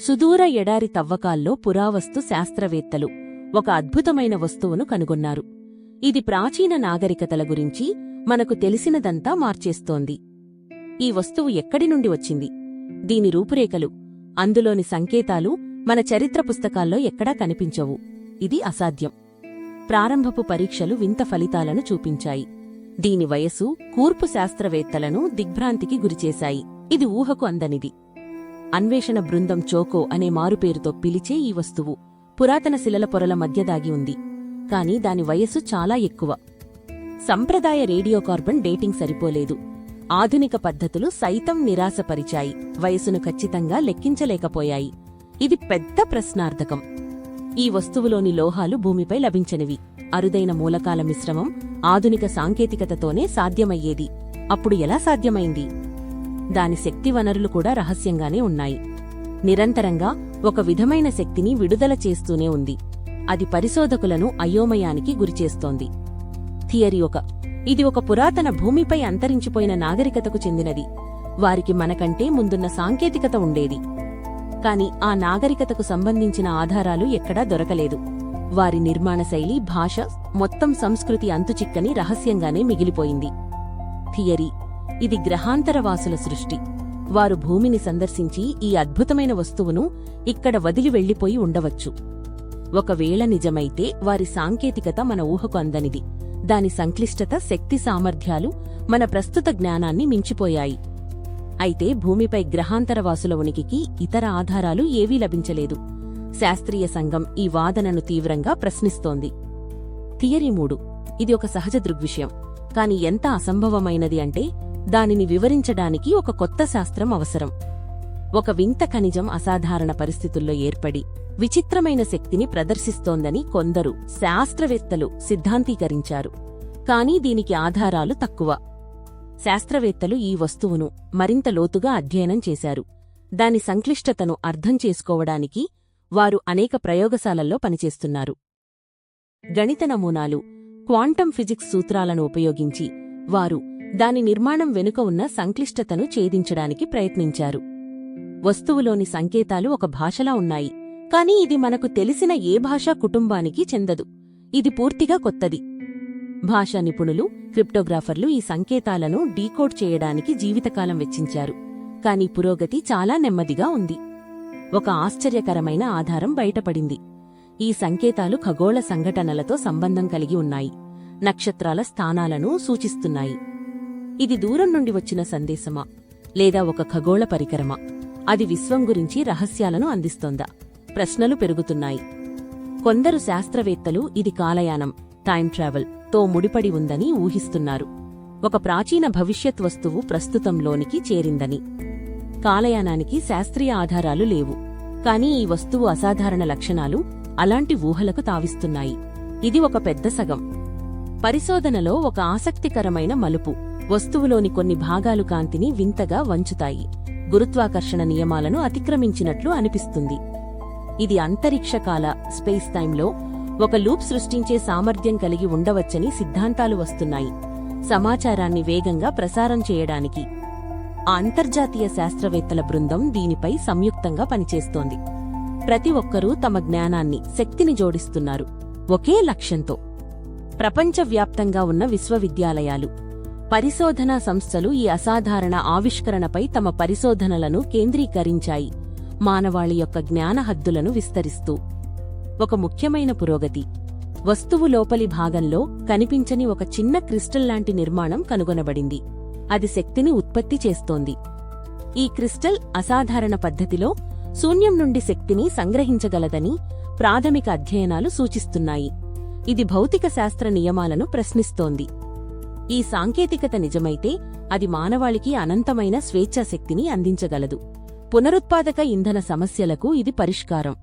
సుదూర ఎడారి తవ్వకాల్లో పురావస్తు శాస్త్రవేత్తలు ఒక అద్భుతమైన వస్తువును కనుగొన్నారు. ఇది ప్రాచీన నాగరికతల గురించి మనకు తెలిసినదంతా మార్చేస్తోంది. ఈ వస్తువు ఎక్కడి నుండి వచ్చింది? దీని రూపురేఖలు, అందులోని సంకేతాలు మన చరిత్ర పుస్తకాల్లో ఎక్కడా కనిపించవు. ఇది అసాధ్యం. ప్రారంభపు పరీక్షలు వింత ఫలితాలను చూపించాయి. దీని వయసు, కూర్పు శాస్త్రవేత్తలను దిగ్భ్రాంతికి గురిచేశాయి. ఇది ఊహకు అందనిది. అన్వేషణ బృందం చోకో అనే మారుపేరుతో పిలిచే ఈ వస్తువు పురాతన శిలల పొరల మధ్య దాగి ఉంది. కాని దాని వయస్సు చాలా ఎక్కువ. సంప్రదాయ రేడియోకార్బన్ డేటింగ్ సరిపోలేదు. ఆధునిక పద్ధతులు సైతం నిరాశపరిచాయి. వయసును ఖచ్చితంగా లెక్కించలేకపోయాయి. ఇది పెద్ద ప్రశ్నార్థకం. ఈ వస్తువులోని లోహాలు భూమిపై లభించనివి. అరుదైన మూలకాల మిశ్రమం ఆధునిక సాంకేతికతతోనే సాధ్యమయ్యేది. అప్పుడు ఎలా సాధ్యమైంది? దాని శక్తి వనరులు కూడా రహస్యంగానే ఉన్నాయి. నిరంతరంగా ఒక విధమైన శక్తిని విడుదల చేస్తూనే ఉంది. అది పరిశోధకులను అయోమయానికి గురిచేస్తోంది. థియరీ ఇది ఒక పురాతన భూమిపై అంతరించిపోయిన నాగరికతకు చెందినది. వారికి మనకంటే ముందున్న సాంకేతికత ఉండేది. కాని ఆ నాగరికతకు సంబంధించిన ఆధారాలు ఎక్కడా దొరకలేదు. వారి నిర్మాణ శైలి, భాష, మొత్తం సంస్కృతి అంతుచిక్కని రహస్యంగానే మిగిలిపోయింది. థియరీ ఇది గ్రహాంతరవాసుల సృష్టి. వారు భూమిని సందర్శించి ఈ అద్భుతమైన వస్తువును ఇక్కడ వదిలి వెళ్లిపోయి ఉండవచ్చు. ఒకవేళ నిజమైతే వారి సాంకేతికత మన ఊహకు అందనిది. దాని సంక్లిష్టత, శక్తి సామర్థ్యాలు మన ప్రస్తుత జ్ఞానాన్ని మించిపోయాయి. అయితే భూమిపై గ్రహాంతరవాసుల ఉనికికి ఇతర ఆధారాలు ఏవీ లభించలేదు. శాస్త్రీయ సంఘం ఈ వాదనను తీవ్రంగా ప్రశ్నిస్తోంది. థియరీ 3 ఇది ఒక సహజ దృగ్విషయం. కాని ఎంత అసంభవమైనది అంటే దానిని వివరించడానికి ఒక కొత్త శాస్త్రం అవసరం. ఒక వింత ఖనిజం అసాధారణ పరిస్థితుల్లో ఏర్పడి విచిత్రమైన శక్తిని ప్రదర్శిస్తోందని కొందరు శాస్త్రవేత్తలు సిద్ధాంతీకరించారు. కాని దీనికి ఆధారాలు తక్కువ. శాస్త్రవేత్తలు ఈ వస్తువును మరింత లోతుగా అధ్యయనం చేశారు. దాని సంక్లిష్టతను అర్థం చేసుకోవడానికి వారు అనేక ప్రయోగశాలల్లో పనిచేస్తున్నారు. గణిత నమూనాలు, క్వాంటం ఫిజిక్స్ సూత్రాలను ఉపయోగించి వారు దాని నిర్మాణం వెనుక ఉన్న సంక్లిష్టతను ఛేదించడానికి ప్రయత్నించారు. వస్తువులోని సంకేతాలు ఒక భాషలా ఉన్నాయి. కాని ఇది మనకు తెలిసిన ఏ భాషా కుటుంబానికి చెందదు. ఇది పూర్తిగా కొత్తది. భాషా నిపుణులు, క్రిప్టోగ్రాఫర్లు ఈ సంకేతాలను డీకోడ్ చేయడానికి జీవితకాలం వెచ్చించారు. కాని పురోగతి చాలా నెమ్మదిగా ఉంది. ఒక ఆశ్చర్యకరమైన ఆధారం బయటపడింది. ఈ సంకేతాలు ఖగోళ సంఘటనలతో సంబంధం కలిగి ఉన్నాయి. నక్షత్రాల స్థానాలను సూచిస్తున్నాయి. ఇది దూరం నుండి వచ్చిన సందేశమా, లేదా ఒక ఖగోళ పరికరమా? అది విశ్వం గురించి రహస్యాలను అందిస్తోందా? ప్రశ్నలు పెరుగుతున్నాయి. కొందరు శాస్త్రవేత్తలు ఇది కాలయానం, టైం ట్రావెల్ తో ముడిపడి ఉందని ఊహిస్తున్నారు. ఒక ప్రాచీన భవిష్యత్ వస్తువు ప్రస్తుతంలోనికి చేరిందని. కాలయానానికి శాస్త్రీయ ఆధారాలు లేవు. కాని ఈ వస్తువు అసాధారణ లక్షణాలు అలాంటి ఊహలకు తావిస్తున్నాయి. ఇది ఒక పెద్ద సగం. పరిశోధనలో ఒక ఆసక్తికరమైన మలుపు. వస్తువులోని కొన్ని భాగాలు కాంతిని వింతగా వంచుతాయి. గురుత్వాకర్షణ నియమాలను అతిక్రమించినట్లు అనిపిస్తుంది. ఇది అంతరిక్షకాల స్పేస్ టైంలో ఒక లూప్ సృష్టించే సామర్థ్యం కలిగి ఉండవచ్చని సిద్ధాంతాలు వస్తున్నాయి. సమాచారాన్ని వేగంగా ప్రసారం చేయడానికి ఆ అంతర్జాతీయ శాస్త్రవేత్తల బృందం దీనిపై సంయుక్తంగా పనిచేస్తోంది. ప్రతి ఒక్కరూ తమ జ్ఞానాన్ని, శక్తిని జోడిస్తున్నారు ఒకే లక్ష్యంతో. ప్రపంచవ్యాప్తంగా ఉన్న విశ్వవిద్యాలయాలు, పరిశోధనా సంస్థలు ఈ అసాధారణ ఆవిష్కరణపై తమ పరిశోధనలను కేంద్రీకరించాయి, మానవాళి యొక్క జ్ఞాన హద్దులను విస్తరిస్తూ. ఒక ముఖ్యమైన పురోగతి. వస్తువు లోపలి భాగంలో కనిపించని ఒక చిన్న క్రిస్టల్ లాంటి నిర్మాణం కనుగొనబడింది. అది శక్తిని ఉత్పత్తి చేస్తోంది. ఈ క్రిస్టల్ అసాధారణ పద్ధతిలో శూన్యం నుండి శక్తిని సంగ్రహించగలదని ప్రాథమిక అధ్యయనాలు సూచిస్తున్నాయి. ఇది భౌతిక శాస్త్ర నియమాలను ప్రశ్నిస్తోంది. ఈ సాంకేతికత నిజమైతే అది మానవాళికి అనంతమైన స్వేచ్ఛాశక్తిని అందించగలదు. పునరుత్పాదక ఇంధన సమస్యలకు ఇది పరిష్కారం.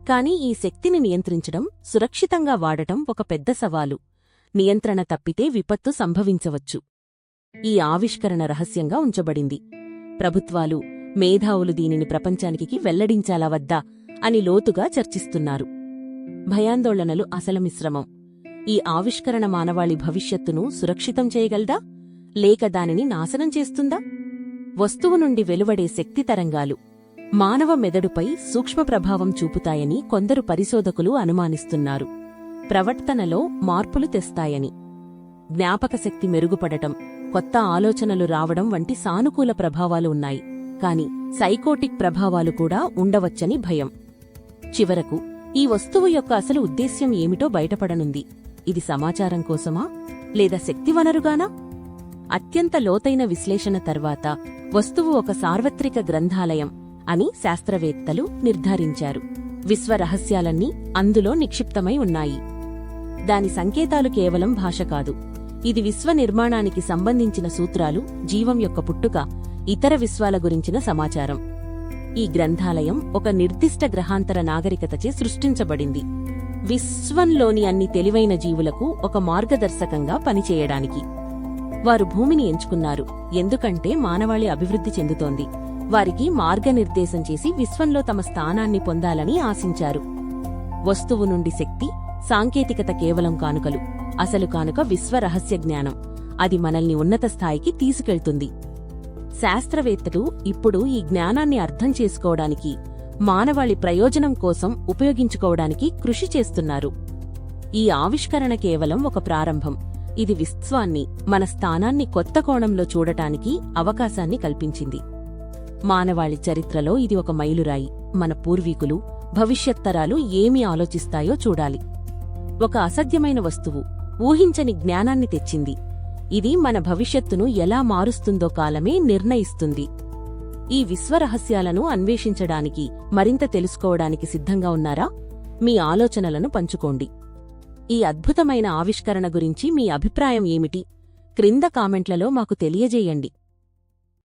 కాని ఈ శక్తిని నియంత్రించడం, సురక్షితంగా వాడటం ఒక పెద్ద సవాలు. నియంత్రణ తప్పితే విపత్తు సంభవించవచ్చు. ఈ ఆవిష్కరణ రహస్యంగా ఉంచబడింది. ప్రభుత్వాలు, మేధావులు దీనిని ప్రపంచానికి వెల్లడించాలా వద్దా అని లోతుగా చర్చిస్తున్నారు. భయాందోళనలు అసలు మిశ్రమం. ఈ ఆవిష్కరణ మానవాళి భవిష్యత్తును సురక్షితం చేయగలదా, లేక దానిని నాశనం చేస్తుందా? వస్తువు నుండి వెలువడే శక్తి తరంగాలు, మానవ మెదడుపై సూక్ష్మ ప్రభావం చూపుతాయని కొందరు పరిశోధకులు అనుమానిస్తున్నారు. ప్రవర్తనలో మార్పులు తెస్తాయని. జ్ఞాపకశక్తి మెరుగుపడటం, కొత్త ఆలోచనలు రావడం వంటి సానుకూల ప్రభావాలు ఉన్నాయి. కాని సైకోటిక్ ప్రభావాలు కూడా ఉండవచ్చని భయం. చివరకు ఈ వస్తువు యొక్క అసలు ఉద్దేశ్యం ఏమిటో బయటపడనుంది. ఇది సమాచారం కోసమా లేదా శక్తి వనరుగానా? అత్యంత లోతైన విశ్లేషణ తర్వాత వస్తువు ఒక సార్వత్రిక గ్రంథాలయం అని శాస్త్రవేత్తలు నిర్ధారించారు. విశ్వ రహస్యాలన్నీ అందులో నిక్షిప్తమై ఉన్నాయి. దాని సంకేతాలు కేవలం భాష కాదు. ఇది విశ్వ నిర్మాణానికి సంబంధించిన సూత్రాలు, జీవం యొక్క పుట్టుక, ఇతర విశ్వాల గురించిన సమాచారం. ఈ గ్రంథాలయం ఒక నిర్దిష్ట గ్రహాంతర నాగరికతచే సృష్టించబడింది, విశ్వంలోని అన్ని తెలివైన జీవులకు ఒక మార్గదర్శకంగా పనిచేయడానికి. వారు భూమిని ఎంచుకున్నారు ఎందుకంటే మానవాళి అభివృద్ధి చెందుతోంది. వారికి మార్గనిర్దేశం చేసి విశ్వంలో తమ స్థానాన్ని పొందాలని ఆశించారు. వస్తువు నుండి శక్తి, సాంకేతికత కేవలం కానుకలు. అసలు కానుక విశ్వ రహస్య జ్ఞానం. అది మనల్ని ఉన్నత స్థాయికి తీసుకెళ్తుంది. శాస్త్రవేత్తలు ఇప్పుడు ఈ జ్ఞానాన్ని అర్థం చేసుకోవడానికి, మానవాళి ప్రయోజనం కోసం ఉపయోగించుకోవడానికి కృషి చేస్తున్నారు. ఈ ఆవిష్కరణ కేవలం ఒక ప్రారంభం. ఇది విశ్వాన్ని, మన స్థానాన్ని కొత్త కోణంలో చూడటానికి అవకాశాన్ని కల్పించింది. మానవాళి చరిత్రలో ఇది ఒక మైలురాయి. మన పూర్వీకులు, భవిష్యత్తరాలు ఏమి ఆలోచిస్తాయో చూడాలి. ఒక అసాధ్యమైన వస్తువు ఊహించని జ్ఞానాన్ని తెచ్చింది. ఇది మన భవిష్యత్తును ఎలా మారుస్తుందో కాలమే నిర్ణయిస్తుంది. ఈ విశ్వరహస్యాలను అన్వేషించడానికి, మరింత తెలుసుకోవడానికి సిద్ధంగా ఉన్నారా? మీ ఆలోచనలను పంచుకోండి. ఈ అద్భుతమైన ఆవిష్కరణ గురించి మీ అభిప్రాయం ఏమిటి? క్రింద కామెంట్లలో మాకు తెలియజేయండి.